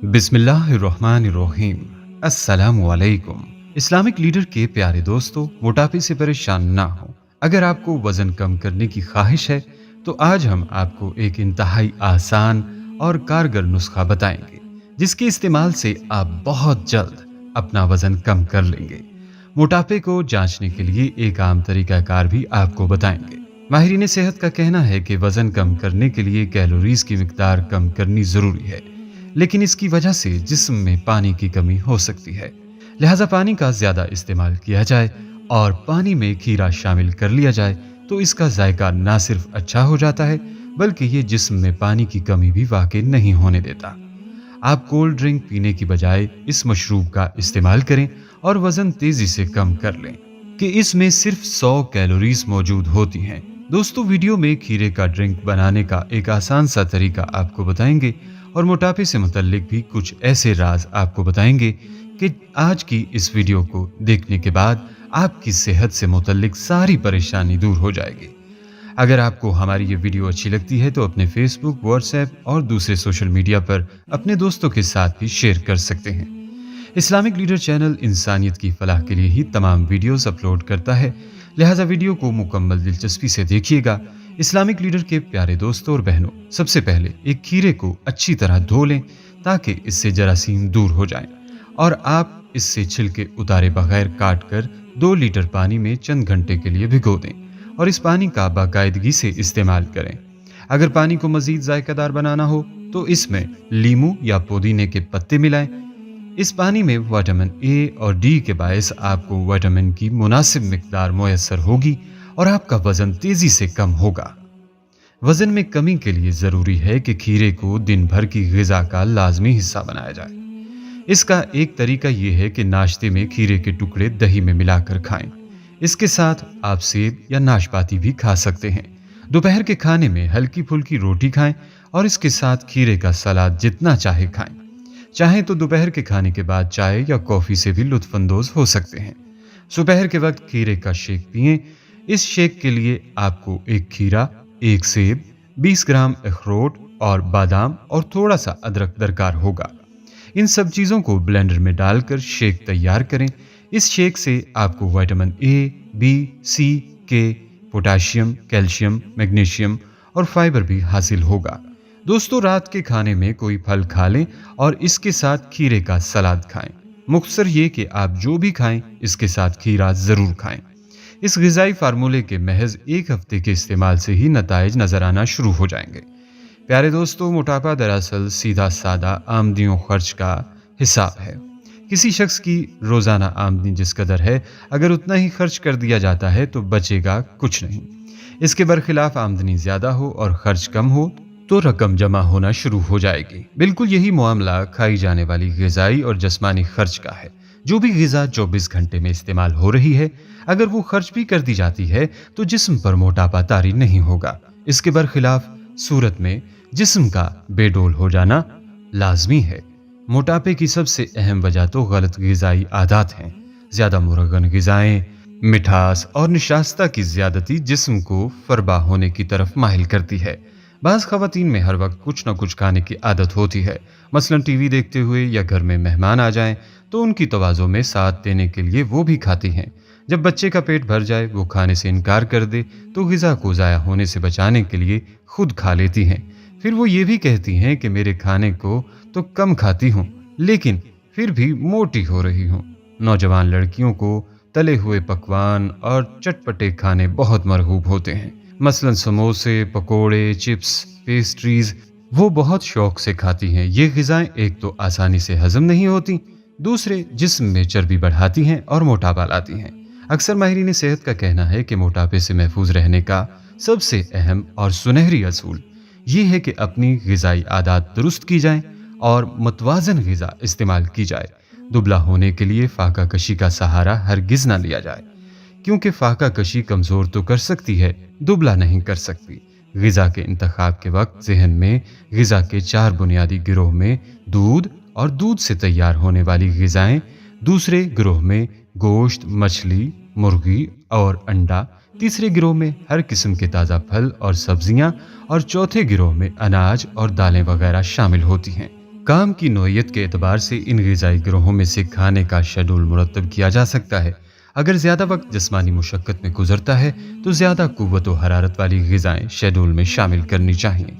बिस्मिल्लाहिर्रहमानिर्रहीम। अस्सलामुअलैकुम। Islamic leader के प्यारे दोस्तों, मोटापे से परेशान ना हो। अगर आपको वजन कम करने की ख्वाहिश है तो आज हम आपको एक इंतहाई आसान और कारगर नुस्खा बताएंगे जिसके इस्तेमाल से आप बहुत जल्द अपना वजन कम कर लेंगे। मोटापे को जांचने के लिए एक आम तरीकाकार भी आपको बताएंगे। माहिरीन सेहत का कहना है कि वजन कम करने के लिए कैलोरीज की मिकदार कम करनी जरूरी है, लेकिन इसकी वजह से जिस्म में पानी की कमी हो सकती है। लिहाजा पानी का ज्यादा इस्तेमाल किया जाए और पानी में खीरा शामिल कर लिया जाए तो इसका जायका ना सिर्फ अच्छा हो जाता है बल्कि ये जिस्म में पानी की कमी भी वाकई नहीं होने देता। आप कोल्ड ड्रिंक पीने की बजाय इस मशरूब का इस्तेमाल करें और वजन तेजी से कम कर लें कि इसमें सिर्फ 100 कैलोरीज मौजूद होती हैं। दोस्तों, वीडियो में खीरे का ड्रिंक बनाने का एक आसान सा तरीका आपको बताएंगे और मोटापे से मुतल्लिक भी कुछ ऐसे राज आपको बताएंगे कि आज की इस वीडियो को देखने के बाद आपकी सेहत से मुतल्लिक सारी परेशानी दूर हो जाएगी। अगर आपको हमारी ये वीडियो अच्छी लगती है तो अपने फेसबुक, व्हाट्सएप और दूसरे सोशल मीडिया पर अपने दोस्तों के साथ भी शेयर कर सकते हैं। इस्लामिक लीडर चैनल इंसानियत की फलाह के लिए ही तमाम वीडियोस अपलोड करता है, लिहाजा वीडियो को मुकम्मल दिलचस्पी से देखिएगा। इस्लामिक लीडर के प्यारे दोस्तों और बहनों, सबसे पहले एक खीरे को अच्छी तरह धो लें ताकि इससे जरासीम दूर हो जाएं और आप इससे छिलके उतारे बगैर काट कर 2 लीटर पानी में चंद घंटे के लिए भिगो दें और इस पानी का बाकायदगी से इस्तेमाल करें। अगर पानी को मजीद जायकादार बनाना हो तो इसमें लीमू या पुदीने के पत्ते मिलाएं। इस पानी में विटामिन ए और डी के बायस आपको विटामिन की मुनासिब मिकदार मुयस्सर होगी और आपका वजन तेजी से कम होगा। वजन में कमी के लिए जरूरी है कि खीरे को दिन भर की ग़िज़ा का लाजमी हिस्सा बनाया जाए। इसका एक तरीका यह है कि नाश्ते में खीरे के टुकड़े दही में मिलाकर खाएं। इसके साथ आप सेब या नाशपाती भी खा सकते हैं। दोपहर के खाने में हल्की फुल्की रोटी खाएं और इसके साथ खीरे का सलाद जितना चाहे खाएं। चाहें तो दोपहर के खाने के बाद चाय या कॉफी से भी लुत्फानंदोज हो सकते हैं। दोपहर के वक्त खीरे का शेक पिएं। इस शेक के लिए आपको एक खीरा, एक सेब, 20 ग्राम अखरोट और बादाम और थोड़ा सा अदरक दरकार होगा। इन सब चीज़ों को ब्लेंडर में डालकर शेक तैयार करें। इस शेक से आपको विटामिन ए, बी, सी, के, पोटाशियम, कैल्शियम, मैग्नीशियम और फाइबर भी हासिल होगा। दोस्तों, रात के खाने में कोई फल खा लें और इसके साथ खीरे का सलाद खाएं। मुख्तसर ये कि आप जो भी खाएं इसके साथ खीरा ज़रूर खाएं। इस ग़िज़ाई फार्मूले के महज 1 हफ्ते के इस्तेमाल से ही नताइज नजर आना शुरू हो जाएंगे। प्यारे दोस्तों, मोटापा दरअसल सीधा सादा आमदनियों खर्च का हिसाब है। किसी शख्स की रोज़ाना आमदनी जिस कदर है, अगर उतना ही खर्च कर दिया जाता है तो बचेगा कुछ नहीं। इसके बरखिलाफ आमदनी ज़्यादा हो और खर्च कम हो तो रकम जमा होना शुरू हो जाएगी। बिल्कुल यही मामला खाई जाने वाली ग़िज़ाई और जिस्मानी खर्च का है। जो भी ग़िज़ा 24 घंटे में इस्तेमाल हो रही है, अगर वो खर्च भी कर दी जाती है तो जिस्म पर मोटापा तारी नहीं होगा। इसके बरखिलाफ सूरत में जिस्म का बेडोल हो जाना लाजमी है। मोटापे की सबसे अहम वजह तो गलत ग़िज़ाई आदत हैं। ज़्यादा मुरगन ग़िज़ाएं, मिठास और निशास्ता की ज़्यादती जिस्म को फरबा होने की तरफ माहिल करती है। बाज़ ख़वातीन में हर वक्त कुछ न कुछ खाने की आदत होती है। मसलन टीवी देखते हुए या घर में मेहमान आ जाएं तो उनकी तवाज़ो में साथ देने के लिए वो भी खाती हैं। जब बच्चे का पेट भर जाए, वो खाने से इनकार कर दे तो ग़िज़ा को ज़ाया होने से बचाने के लिए खुद खा लेती हैं। फिर वो ये भी कहती हैं कि मेरे खाने को तो कम खाती हूँ लेकिन फिर भी मोटी हो रही हूँ। नौजवान लड़कियों को तले हुए पकवान और चटपटे खाने बहुत मरगूब होते हैं। मसलन समोसे, पकोड़े, चिप्स, पेस्ट्रीज वो बहुत शौक से खाती हैं। ये ग़िज़ाएं एक तो आसानी से हजम नहीं होती, दूसरे जिस्म में चर्बी बढ़ाती हैं और मोटापा लाती हैं। अक्सर माहिरीन सेहत का कहना है कि मोटापे से महफूज रहने का सबसे अहम और सुनहरी असूल ये है कि अपनी ग़िज़ाई आदत दुरुस्त की जाए और मुतवाज़न ग़िज़ा इस्तेमाल की जाए। दुबला होने के लिए फाका कशी का सहारा हरगिज़ ना लिया जाए, क्योंकि फाका कशी कमज़ोर तो कर सकती है, दुबला नहीं कर सकती। ग़िज़ा के इंतखाब के वक्त ज़हन में ग़िज़ा के 4 बुनियादी गिरोह में दूध और दूध से तैयार होने वाली ग़िज़ाएं, दूसरे गिरोह में गोश्त, मछली, मुर्गी और अंडा, तीसरे गिरोह में हर किस्म के ताज़ा फल और सब्जियां और चौथे गिरोह में अनाज और दालें वगैरह शामिल होती हैं। काम की नौइयत के एतबार से इन ग़िज़ाई गिरोहों में से खाने का शेड्यूल मुरतब किया जा सकता है। अगर ज़्यादा वक्त जिस्मानी मुशक्क़त में गुजरता है तो ज़्यादा क़ुव्वत व हरारत वाली ग़िज़ाएँ शेड्यूल में शामिल करनी चाहिए,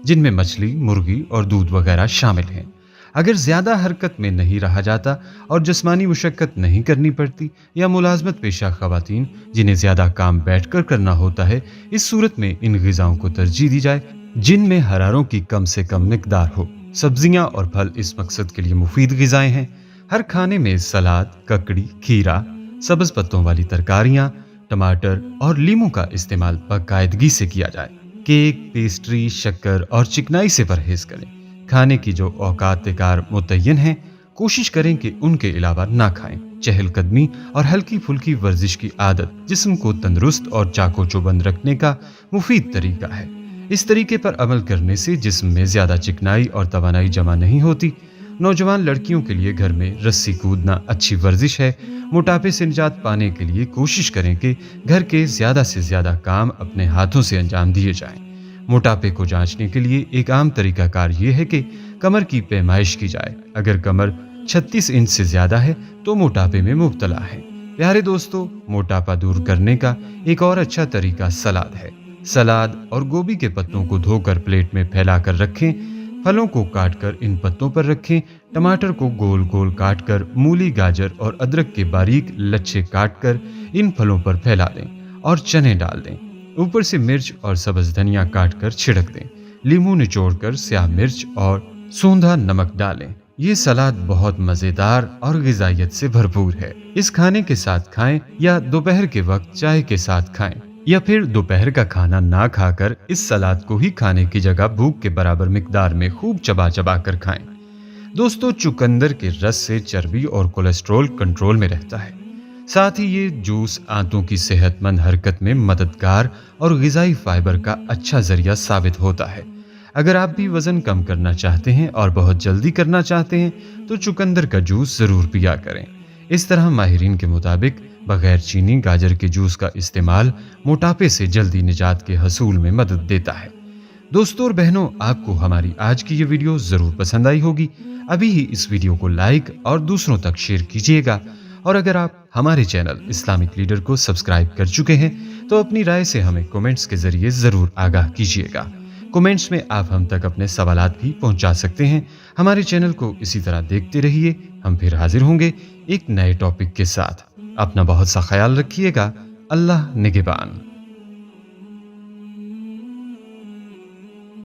जिनमें मछली, मुर्गी और दूध वगैरह शामिल हैं। अगर ज़्यादा हरकत में नहीं रहा जाता और जिस्मानी मुशक्क़त नहीं करनी पड़ती, या मुलाजमत पेशा ख़वातीन जिन्हें ज़्यादा काम बैठकर करना होता है, इस सूरत में इन ग़िज़ाओं को तरजीह दी जाए जिनमें हरारों की कम से कम मिकदार हो। सब्जियां और फल इस मकसद के लिए मुफीद ग़िज़ाएँ हैं। हर खाने में सलाद, ककड़ी, खीरा, सब्ज़ पत्तों वाली तरकारियां, टमाटर और लीमू का इस्तेमाल बाकायदगी से किया जाए। केक, पेस्ट्री, शक्कर और चिकनाई से परहेज करें। खाने की जो औकात-ए-कार मुतय्यन हैं, कोशिश करें कि उनके अलावा ना खाएं। चहलकदमी और हल्की फुल्की वर्जिश की आदत जिस्म को तंदुरुस्त और चाको चौबंद रखने का मुफीद तरीका है। इस तरीके पर अमल करने से जिस्म में ज़्यादा चिकनाई और तवानाई जमा नहीं होती। नौजवान लड़कियों के लिए घर में रस्सी कूदना अच्छी वर्जिश है। मोटापे से निजात पाने के लिए कोशिश करें कि घर के ज़्यादा से ज़्यादा काम अपने हाथों से अंजाम दिए जाएं। मोटापे को जांचने के लिए एक आम तरीकाकार ये है कि कमर की पैमाइश की जाए। अगर कमर 36 इंच से ज़्यादा है तो मोटापे में मुब्तला है। प्यारे दोस्तों, मोटापा दूर करने का एक और अच्छा तरीका सलाद है। सलाद और गोभी के पत्तों को धोकर प्लेट में फैलाकर रखें। फलों को काटकर इन पत्तों पर रखें। टमाटर को गोल गोल काटकर, मूली, गाजर और अदरक के बारीक लच्छे काटकर इन फलों पर फैला दें और चने डाल दें। ऊपर से मिर्च और सब्ज़ धनिया काटकर छिड़क दें। लीमू निचोड़कर स्याह मिर्च और सूंधा नमक डालें। ये सलाद बहुत मज़ेदार और ग़िज़ाइयत से भरपूर है। इस खाने के साथ खाएं या दोपहर के वक्त चाय के साथ खाएं, या फिर दोपहर का खाना ना खाकर इस सलाद को ही खाने की जगह भूख के बराबर मिकदार में खूब चबा चबा कर खाएं। दोस्तों, चुकंदर के रस से चर्बी और कोलेस्ट्रॉल कंट्रोल में रहता है। साथ ही ये जूस आंतों की सेहतमंद हरकत में मददगार और ग़िज़ाई फाइबर का अच्छा ज़रिया साबित होता है। अगर आप भी वज़न कम करना चाहते हैं और बहुत जल्दी करना चाहते हैं तो चुकंदर का जूस ज़रूर पिया करें। इस तरह माहिरीन के मुताबिक बगैर चीनी गाजर के जूस का इस्तेमाल मोटापे से जल्दी निजात के हसूल में मदद देता है। दोस्तों और बहनों, आपको हमारी आज की ये वीडियो ज़रूर पसंद आई होगी। अभी ही इस वीडियो को लाइक और दूसरों तक शेयर कीजिएगा। और अगर आप हमारे चैनल इस्लामिक लीडर को सब्सक्राइब कर चुके हैं तो अपनी राय से हमें कमेंट्स के ज़रिए ज़रूर आगाह कीजिएगा। कमेंट्स में आप हम तक अपने सवालात भी पहुंचा सकते हैं। हमारे चैनल को इसी तरह देखते रहिए। हम फिर हाजिर होंगे एक नए टॉपिक के साथ। अपना बहुत सा ख्याल रखिएगा। अल्लाह निगहबान।